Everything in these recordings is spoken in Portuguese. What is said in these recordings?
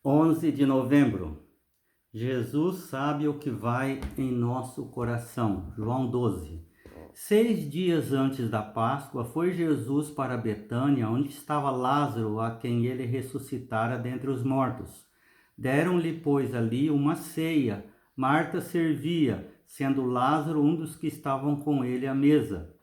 11 de novembro. Jesus sabe o que vai em nosso coração. João 12. 6 dias antes da Páscoa, foi Jesus para Betânia, onde estava Lázaro, a quem ele ressuscitara dentre os mortos. Deram-lhe, pois, ali uma ceia. Marta servia, sendo Lázaro um dos que estavam com ele à mesa.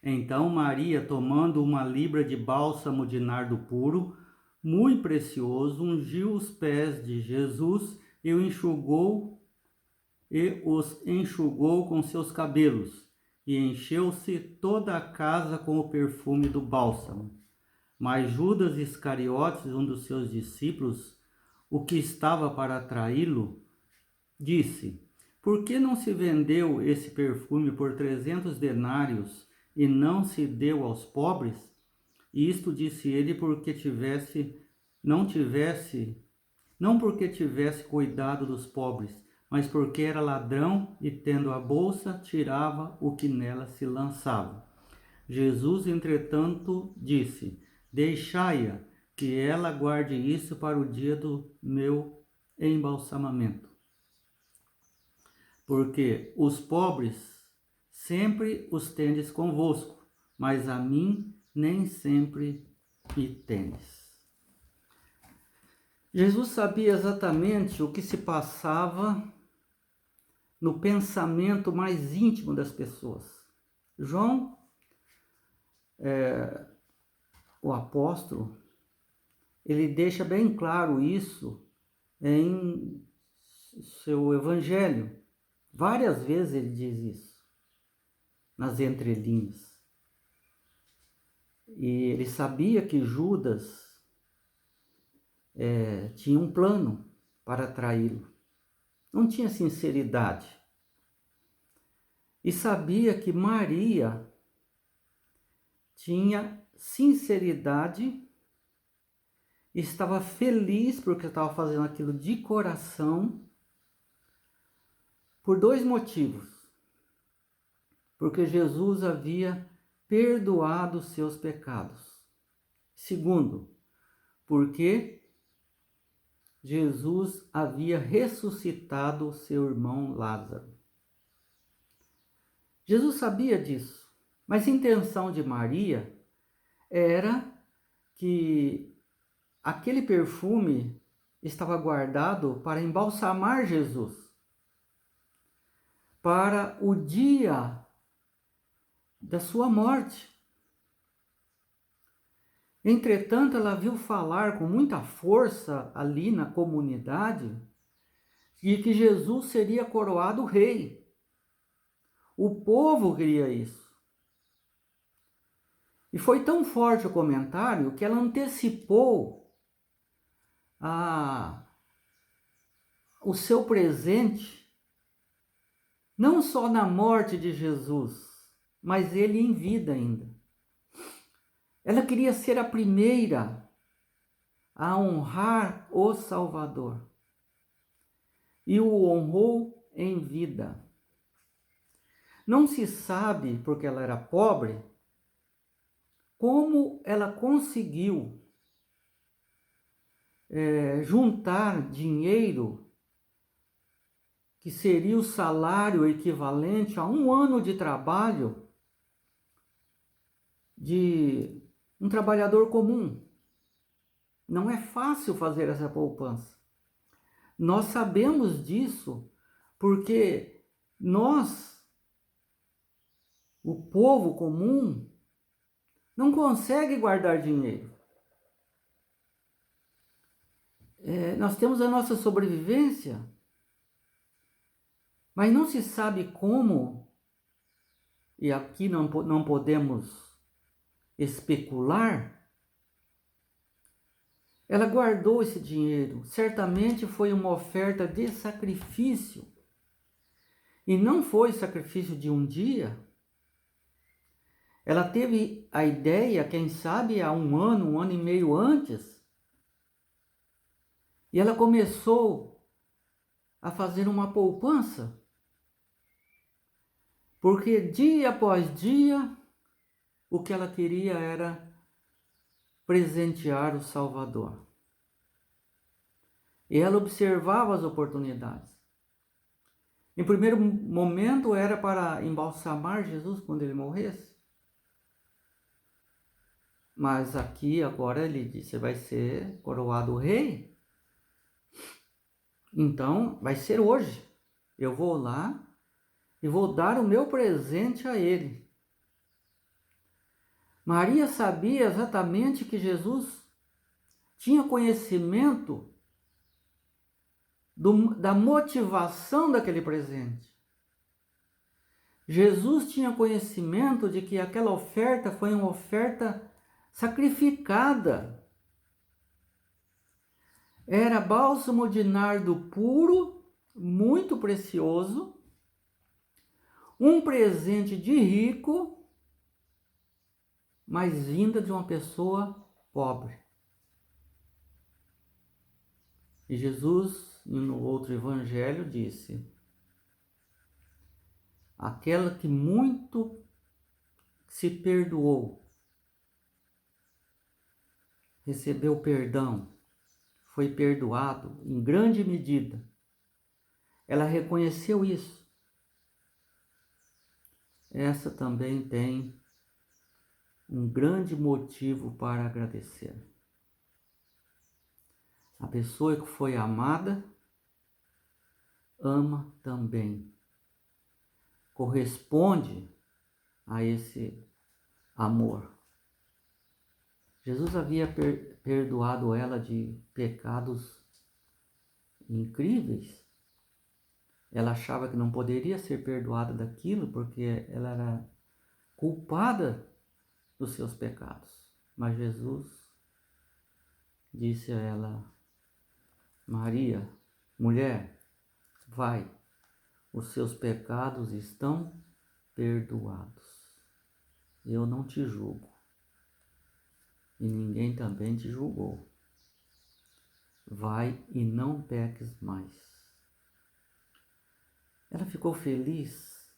Então Maria, tomando uma libra de bálsamo de nardo puro, muito precioso, ungiu os pés de Jesus e os enxugou com seus cabelos, e encheu-se toda a casa com o perfume do bálsamo. Mas Judas Iscariotes, um dos seus discípulos, o que estava para traí-lo, disse: Por que não se vendeu esse perfume por 300 denários e não se deu aos pobres? E isto disse ele porque não porque tivesse cuidado dos pobres, mas porque era ladrão e, tendo a bolsa, tirava o que nela se lançava. Jesus, entretanto, disse: Deixai-a, que ela guarde isso para o dia do meu embalsamamento. Porque os pobres sempre os tendes convosco, mas a mim nem sempre me tendes. Jesus sabia exatamente o que se passava no pensamento mais íntimo das pessoas. João, o apóstolo, ele deixa bem claro isso em seu evangelho. Várias vezes ele diz isso, nas entrelinhas. E ele sabia que Judas tinha um plano para traí-lo. Não tinha sinceridade. E sabia que Maria tinha sinceridade e estava feliz porque estava fazendo aquilo de coração por 2 motivos. Porque Jesus havia perdoado os seus pecados. Segundo, porque Jesus havia ressuscitado seu irmão Lázaro. Jesus sabia disso, mas a intenção de Maria era que aquele perfume estava guardado para embalsamar Jesus, para o dia da sua morte. Entretanto, ela viu falar com muita força ali na comunidade de que Jesus seria coroado rei. O povo queria isso. E foi tão forte o comentário que ela antecipou o seu presente, não só na morte de Jesus, mas ele em vida ainda. Ela queria ser a primeira a honrar o Salvador. E o honrou em vida. Não se sabe, porque ela era pobre, como ela conseguiu juntar dinheiro que seria o salário equivalente a 1 ano de trabalho de um trabalhador comum. Não é fácil fazer essa poupança. Nós sabemos disso porque nós, o povo comum, não consegue guardar dinheiro. Nós temos a nossa sobrevivência, mas não se sabe como, e aqui não podemos especular. Ela guardou esse dinheiro, certamente foi uma oferta de sacrifício, e não foi sacrifício de um dia. Ela teve a ideia, quem sabe, há 1 ano e meio antes, e ela começou a fazer uma poupança, porque dia após dia, o que ela queria era presentear o Salvador. E ela observava as oportunidades. Em primeiro momento era para embalsamar Jesus quando ele morresse. Mas aqui agora ele disse, você vai ser coroado rei. Então vai ser hoje. Eu vou lá e vou dar o meu presente a ele. Maria sabia exatamente que Jesus tinha conhecimento da motivação daquele presente. Jesus tinha conhecimento de que aquela oferta foi uma oferta sacrificada. Era bálsamo de nardo puro, muito precioso, um presente de rico, mas vinda de uma pessoa pobre. E Jesus, no outro evangelho, disse: aquela que muito se perdoou, recebeu perdão, foi perdoado em grande medida. Ela reconheceu isso. Essa também tem um grande motivo para agradecer. A pessoa que foi amada, ama também. Corresponde a esse amor. Jesus havia perdoado ela de pecados incríveis. Ela achava que não poderia ser perdoada daquilo porque ela era culpada dos seus pecados. Mas Jesus disse a ela: Maria, mulher, vai, os seus pecados estão perdoados. Eu não te julgo. E ninguém também te julgou. Vai e não peques mais. Ela ficou feliz.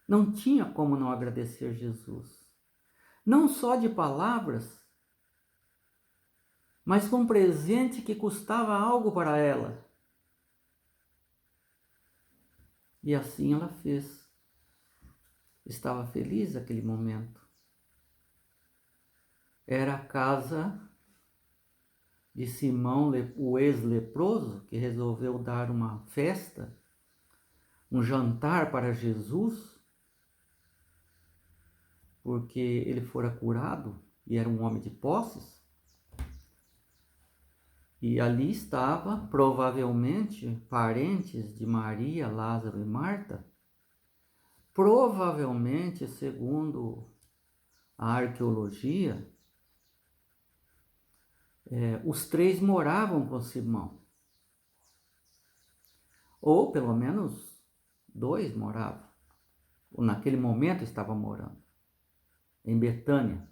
Não tinha como não agradecer Jesus. Não só de palavras, mas com um presente que custava algo para ela. E assim ela fez. Estava feliz naquele momento. Era a casa de Simão, o ex-leproso, que resolveu dar uma festa, um jantar para Jesus, porque ele fora curado e era um homem de posses. E ali estava, provavelmente, parentes de Maria, Lázaro e Marta. Provavelmente, segundo a arqueologia, os três moravam com Simão. Ou pelo menos 2 moravam. Ou naquele momento estavam morando. Em Betânia.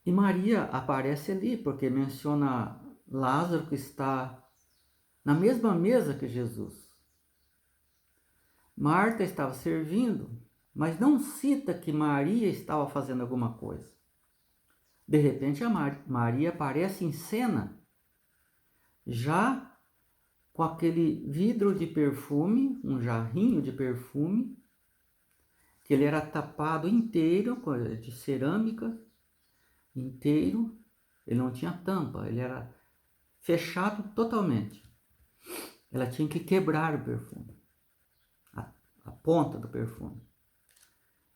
E Maria aparece ali, porque menciona Lázaro que está na mesma mesa que Jesus. Marta estava servindo, mas não cita que Maria estava fazendo alguma coisa. De repente, a Maria aparece em cena, já com aquele vidro de perfume, um jarrinho de perfume, que ele era tapado inteiro, de cerâmica, inteiro, ele não tinha tampa, ele era fechado totalmente. Ela tinha que quebrar o perfume, a ponta do perfume,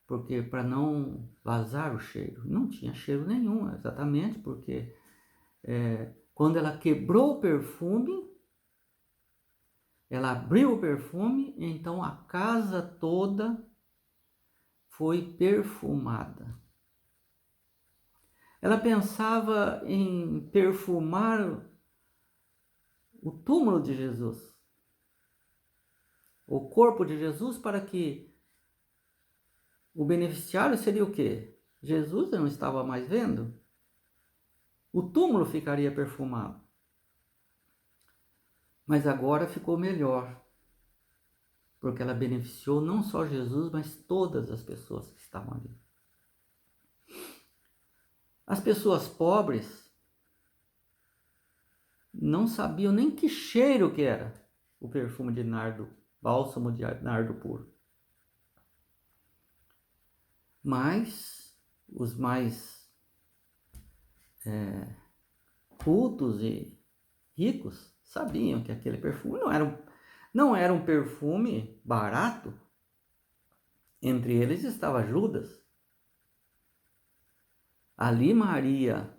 porque para não vazar o cheiro. Não tinha cheiro nenhum, exatamente porque quando ela quebrou o perfume, ela abriu o perfume, então a casa toda foi perfumada. Ela pensava em perfumar o túmulo de Jesus, o corpo de Jesus, para que o beneficiário seria o quê? Jesus não estava mais vendo. O túmulo ficaria perfumado. Mas agora ficou melhor, porque ela beneficiou não só Jesus, mas todas as pessoas que estavam ali. As pessoas pobres, não sabiam nem que cheiro que era o perfume de nardo, bálsamo de nardo puro. Mas os mais cultos e ricos sabiam que aquele perfume não era um perfume barato. Entre eles estava Judas. Ali Maria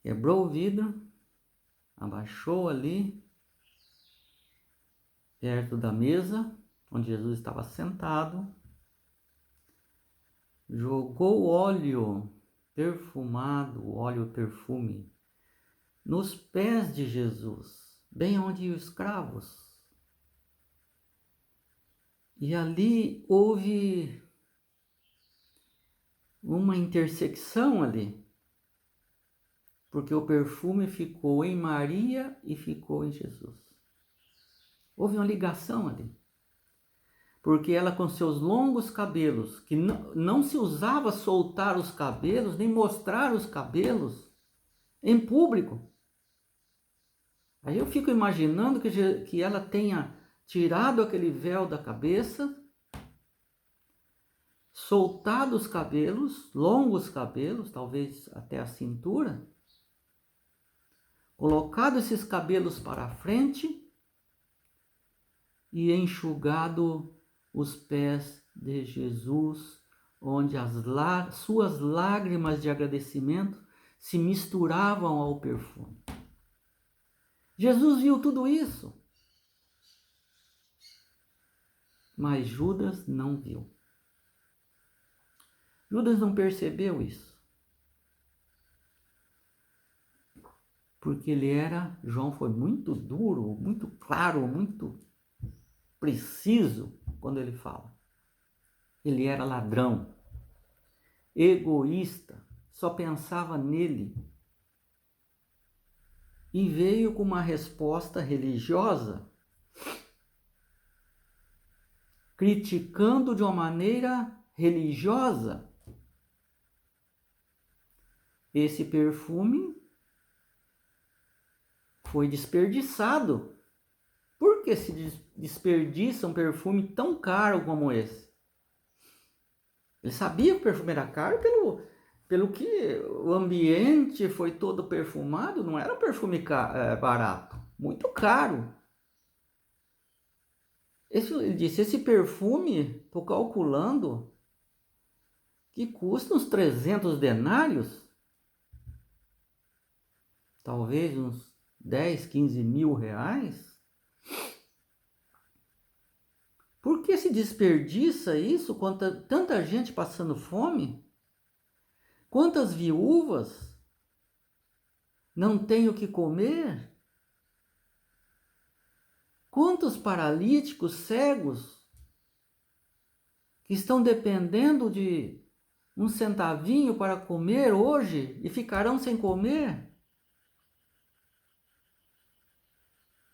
quebrou o vidro, abaixou ali, perto da mesa, onde Jesus estava sentado, jogou óleo perfumado, óleo perfume, nos pés de Jesus, bem onde os cravos. E ali houve uma intersecção ali, porque o perfume ficou em Maria e ficou em Jesus. Houve uma ligação ali. Porque ela com seus longos cabelos, que não se usava soltar os cabelos, nem mostrar os cabelos em público. Aí eu fico imaginando que ela tenha tirado aquele véu da cabeça, soltado os cabelos, longos cabelos, talvez até a cintura, colocado esses cabelos para a frente e enxugado os pés de Jesus, onde suas lágrimas de agradecimento se misturavam ao perfume. Jesus viu tudo isso, mas Judas não viu. Judas não percebeu isso. Porque João foi muito duro, muito claro, muito preciso quando ele fala. Ele era ladrão, egoísta, só pensava nele. E veio com uma resposta religiosa, criticando de uma maneira religiosa esse perfume. Foi desperdiçado. Por que se desperdiça um perfume tão caro como esse? Ele sabia que o perfume era caro pelo que o ambiente foi todo perfumado. Não era um perfume barato, muito caro. Ele disse, esse perfume, estou calculando, que custa uns 300 denários. Talvez uns 10, 15 mil reais. Por que se desperdiça isso com tanta gente passando fome? Quantas viúvas não têm o que comer? Quantos paralíticos, cegos, que estão dependendo de um centavinho para comer hoje e ficarão sem comer?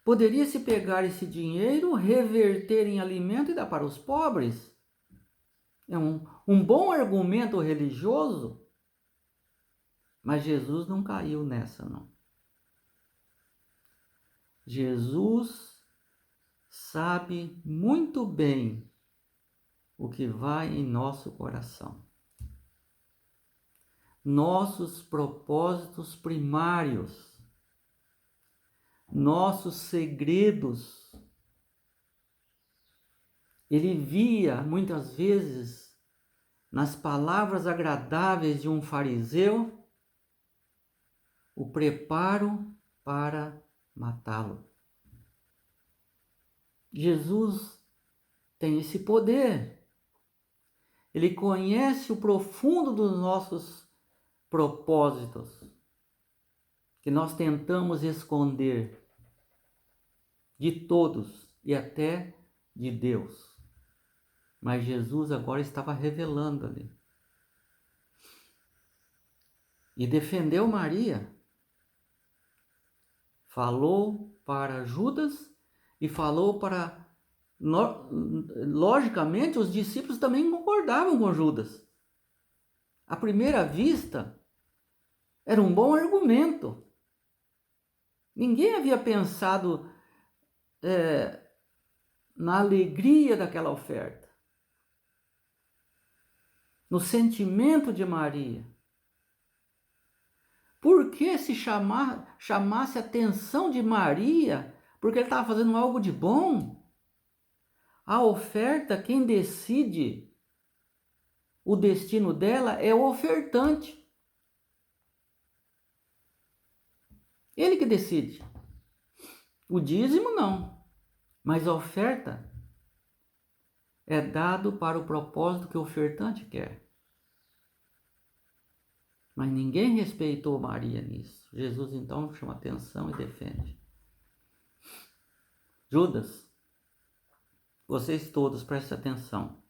Poderia-se pegar esse dinheiro, reverter em alimento e dar para os pobres? É um bom argumento religioso, mas Jesus não caiu nessa, não. Jesus sabe muito bem o que vai em nosso coração. Nossos propósitos primários, nossos segredos. Ele via muitas vezes nas palavras agradáveis de um fariseu o preparo para matá-lo. Jesus tem esse poder. Ele conhece o profundo dos nossos propósitos, que nós tentamos esconder de todos e até de Deus. Mas Jesus agora estava revelando ali. E defendeu Maria. Falou para Judas e falou para... Logicamente, os discípulos também concordavam com Judas. À primeira vista, era um bom argumento. Ninguém havia pensado na alegria daquela oferta, no sentimento de Maria. Por que se chamasse a atenção de Maria? Porque ele estava fazendo algo de bom? A oferta, quem decide o destino dela é o ofertante. Ele que decide. O dízimo não, mas a oferta é dado para o propósito que o ofertante quer. Mas ninguém respeitou Maria nisso. Jesus então chama atenção e defende. Judas, vocês todos prestem atenção.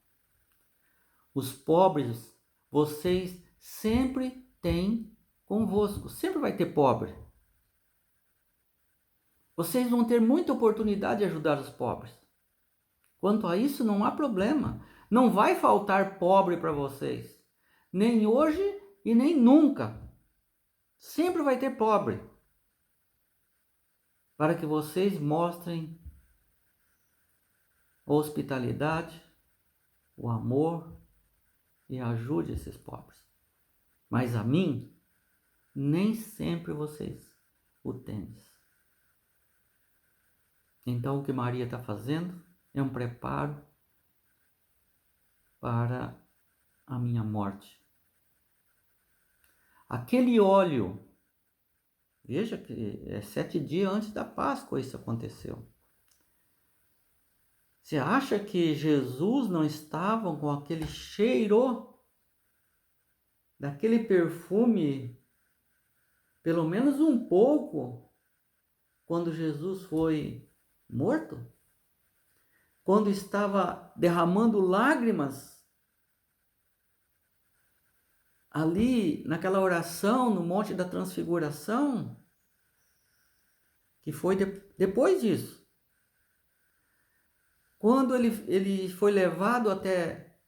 Os pobres, vocês sempre têm convosco. Sempre vai ter pobre. Vocês vão ter muita oportunidade de ajudar os pobres. Quanto a isso, não há problema. Não vai faltar pobre para vocês. Nem hoje e nem nunca. Sempre vai ter pobre. Para que vocês mostrem a hospitalidade, o amor e ajude esses pobres. Mas a mim, nem sempre vocês o têm. Então o que Maria está fazendo é um preparo para a minha morte. Aquele óleo, veja que é 7 dias antes da Páscoa isso aconteceu. Você acha que Jesus não estava com aquele cheiro daquele perfume, pelo menos um pouco, quando Jesus foi morto? Quando estava derramando lágrimas ali naquela oração no Monte da Transfiguração, que foi depois disso. Quando ele foi levado até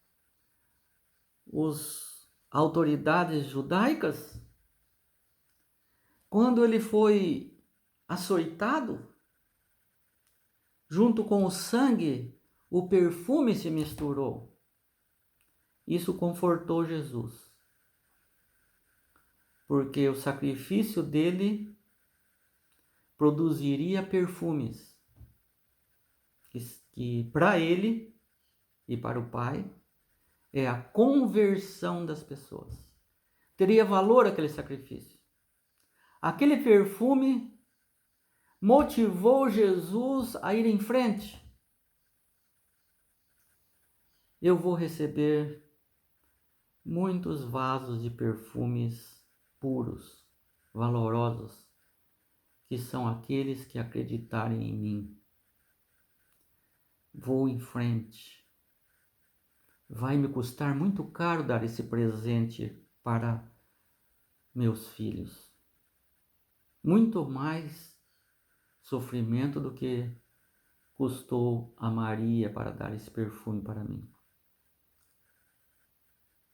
as autoridades judaicas, quando ele foi açoitado, junto com o sangue, o perfume se misturou. Isso confortou Jesus, porque o sacrifício dele produziria perfumes que para ele e para o Pai é a conversão das pessoas. Teria valor aquele sacrifício. Aquele perfume motivou Jesus a ir em frente. Eu vou receber muitos vasos de perfumes puros, valorosos, que são aqueles que acreditarem em mim. Vou em frente. Vai me custar muito caro dar esse presente para meus filhos. Muito mais sofrimento do que custou a Maria para dar esse perfume para mim.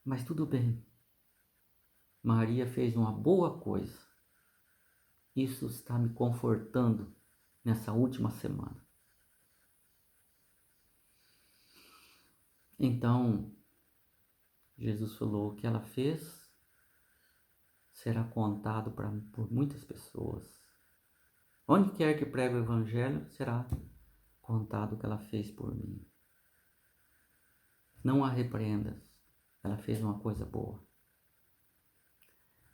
Mas tudo bem. Maria fez uma boa coisa. Isso está me confortando nessa última semana. Então, Jesus falou: o que ela fez será contado por muitas pessoas. Onde quer que pregue o Evangelho, será contado o que ela fez por mim. Não a repreendas, ela fez uma coisa boa.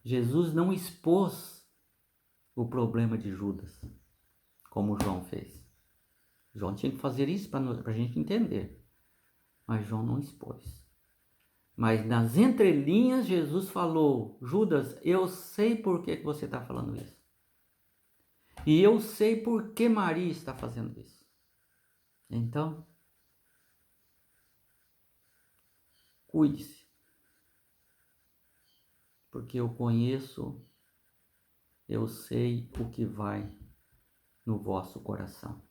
Jesus não expôs o problema de Judas, como João fez. João tinha que fazer isso para a gente entender, mas João não expôs. Mas nas entrelinhas Jesus falou: Judas, eu sei por que você está falando isso. E eu sei por que Maria está fazendo isso. Então, cuide-se. Porque eu conheço, eu sei o que vai no vosso coração.